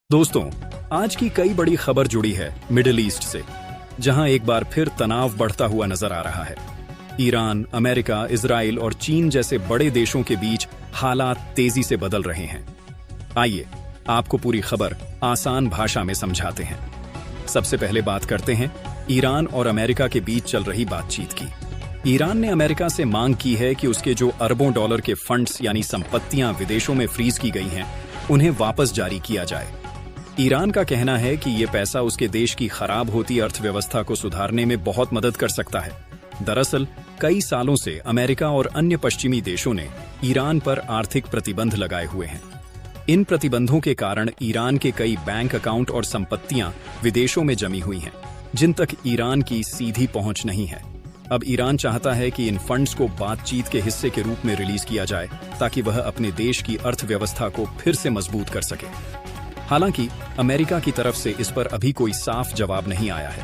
दोस्तों, आज की कई बड़ी खबर जुड़ी है मिडिल ईस्ट से, जहां एक बार फिर तनाव बढ़ता हुआ नजर आ रहा है। ईरान, अमेरिका, इजराइल और चीन जैसे बड़े देशों के बीच हालात तेजी से बदल रहे हैं। आइए आपको पूरी खबर आसान भाषा में समझाते हैं। सबसे पहले बात करते हैं ईरान और अमेरिका के बीच चल रही बातचीत की। ईरान ने अमेरिका से मांग की है कि उसके जो अरबों डॉलर के फंड्स यानी संपत्तियां विदेशों में फ्रीज की गई हैं, उन्हें वापस जारी किया जाए। ईरान का कहना है कि ये पैसा उसके देश की खराब होती अर्थव्यवस्था को सुधारने में बहुत मदद कर सकता है। दरअसल कई सालों से अमेरिका और अन्य पश्चिमी देशों ने ईरान पर आर्थिक प्रतिबंध लगाए हुए हैं। इन प्रतिबंधों के कारण ईरान के कई बैंक अकाउंट और संपत्तियां विदेशों में जमी हुई हैं, जिन तक ईरान की सीधी पहुंच नहीं है। अब ईरान चाहता है कि इन फंड्स को बातचीत के हिस्से के रूप में रिलीज किया जाए, ताकि वह अपने देश की अर्थव्यवस्था को फिर से मजबूत कर सके। हालांकि अमेरिका की तरफ से इस पर अभी कोई साफ जवाब नहीं आया है।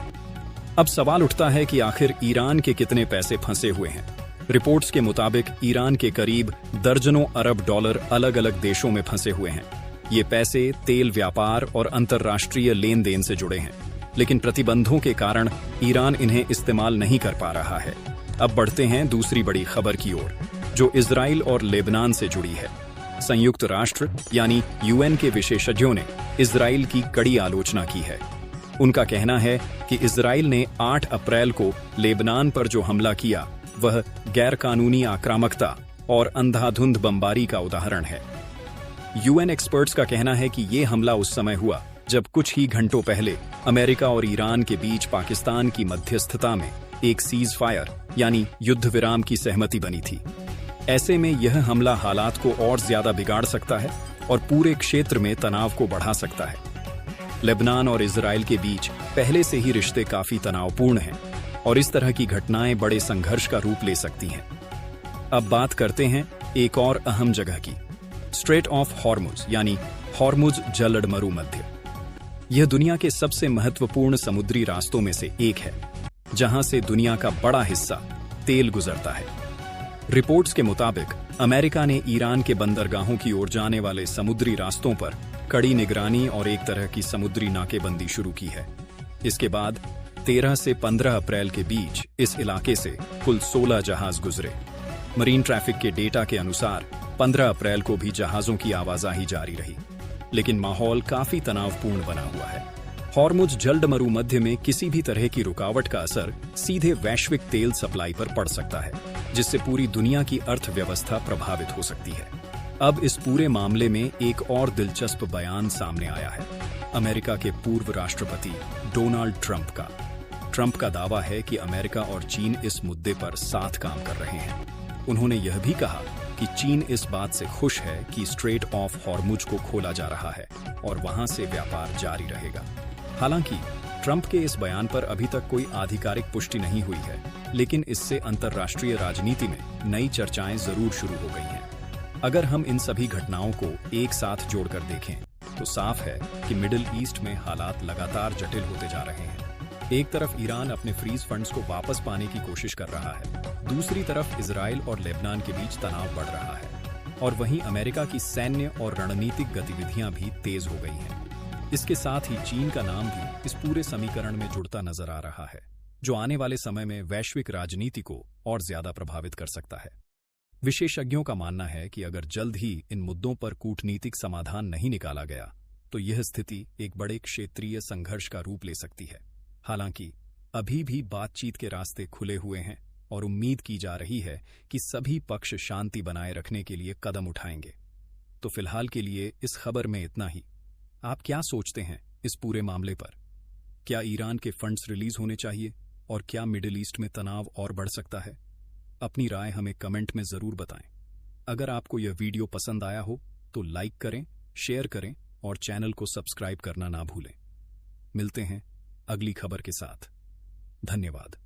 अब सवाल उठता है कि आखिर ईरान के कितने पैसे फंसे हुए हैं। रिपोर्ट्स के मुताबिक ईरान के करीब दर्जनों अरब डॉलर अलग अलग देशों में फंसे हुए हैं। ये पैसे तेल व्यापार और अंतर्राष्ट्रीय लेन देन से जुड़े हैं, लेकिन प्रतिबंधों के कारण ईरान इन्हें इस्तेमाल नहीं कर पा रहा है। अब बढ़ते हैं दूसरी बड़ी खबर की ओर, जो इजराइल और लेबनान से जुड़ी है। संयुक्त राष्ट्र यानी यूएन के विशेषज्ञों ने इजराइल की कड़ी आलोचना की है। उनका कहना है कि इजराइल ने 8 अप्रैल को लेबनान पर जो हमला किया, वह गैरकानूनी आक्रामकता और अंधाधुंध बमबारी का उदाहरण है। यूएन एक्सपर्ट्स का कहना है कि ये हमला उस समय हुआ जब कुछ ही घंटों पहले अमेरिका और ईरान के बीच पाकिस्तान की मध्यस्थता में एक सीज फायर यानी युद्ध विराम की सहमति बनी थी। ऐसे में यह हमला हालात को और ज्यादा बिगाड़ सकता है और पूरे क्षेत्र में तनाव को बढ़ा सकता है। लेबनान और इजराइल के बीच पहले से ही रिश्ते काफी तनावपूर्ण हैं और इस तरह की घटनाएं बड़े संघर्ष का रूप ले सकती हैं। अब बात करते हैं एक और अहम जगह की, स्ट्रेट ऑफ हॉर्मुज यानी हॉर्मुज जलडमरू मध्य। यह दुनिया के सबसे महत्वपूर्ण समुद्री रास्तों में से एक है, जहां से दुनिया का बड़ा हिस्सा तेल गुजरता है। रिपोर्ट्स के मुताबिक अमेरिका ने ईरान के बंदरगाहों की ओर जाने वाले समुद्री रास्तों पर कड़ी निगरानी और एक तरह की समुद्री नाकेबंदी शुरू की है। इसके बाद 13 से 15 अप्रैल के बीच इस इलाके से कुल 16 जहाज गुजरे। मरीन ट्रैफिक के डेटा के अनुसार 15 अप्रैल को भी जहाजों की आवाजाही जारी रही, लेकिन माहौल काफी तनावपूर्ण बना हुआ है। हॉर्मुज जलडमरू मध्य में किसी भी तरह की रुकावट का असर सीधे वैश्विक तेल सप्लाई पर पड़ सकता है, जिससे पूरी दुनिया की अर्थव्यवस्था प्रभावित हो सकती है। अब इस पूरे मामले में एक और दिलचस्प बयान सामने आया है अमेरिका के पूर्व राष्ट्रपति डोनाल्ड ट्रंप का दावा है कि अमेरिका और चीन इस मुद्दे पर साथ काम कर रहे हैं। उन्होंने यह भी कहा कि चीन इस बात से खुश है कि स्ट्रेट ऑफ हॉर्मुज को खोला जा रहा है और वहां से व्यापार जारी रहेगा। हालांकि ट्रंप के इस बयान पर अभी तक कोई आधिकारिक पुष्टि नहीं हुई है, लेकिन इससे अंतर्राष्ट्रीय राजनीति में नई चर्चाएं जरूर शुरू हो गई हैं। अगर हम इन सभी घटनाओं को एक साथ जोड़कर देखें, तो साफ है कि मिडिल ईस्ट में हालात लगातार जटिल होते जा रहे हैं। एक तरफ ईरान अपने फ्रीज फंड्स को वापस पाने की कोशिश कर रहा है, दूसरी तरफ इजराइल और लेबनान के बीच तनाव बढ़ रहा है, और वहीं अमेरिका की सैन्य और रणनीतिक गतिविधियां भी तेज हो गई हैं। इसके साथ ही चीन का नाम भी इस पूरे समीकरण में जुड़ता नजर आ रहा है, जो आने वाले समय में वैश्विक राजनीति को और ज्यादा प्रभावित कर सकता है। विशेषज्ञों का मानना है कि अगर जल्द ही इन मुद्दों पर कूटनीतिक समाधान नहीं निकाला गया, तो यह स्थिति एक बड़े क्षेत्रीय संघर्ष का रूप ले सकती है। हालांकि अभी भी बातचीत के रास्ते खुले हुए हैं और उम्मीद की जा रही है कि सभी पक्ष शांति बनाए रखने के लिए कदम उठाएंगे। तो फिलहाल के लिए इस खबर में इतना ही। आप क्या सोचते हैं इस पूरे मामले पर? क्या ईरान के फंड्स रिलीज होने चाहिए और क्या मिडिल ईस्ट में तनाव और बढ़ सकता है? अपनी राय हमें कमेंट में जरूर बताएं। अगर आपको यह वीडियो पसंद आया हो तो लाइक करें, शेयर करें और चैनल को सब्सक्राइब करना ना भूलें। मिलते हैं अगली खबर के साथ। धन्यवाद।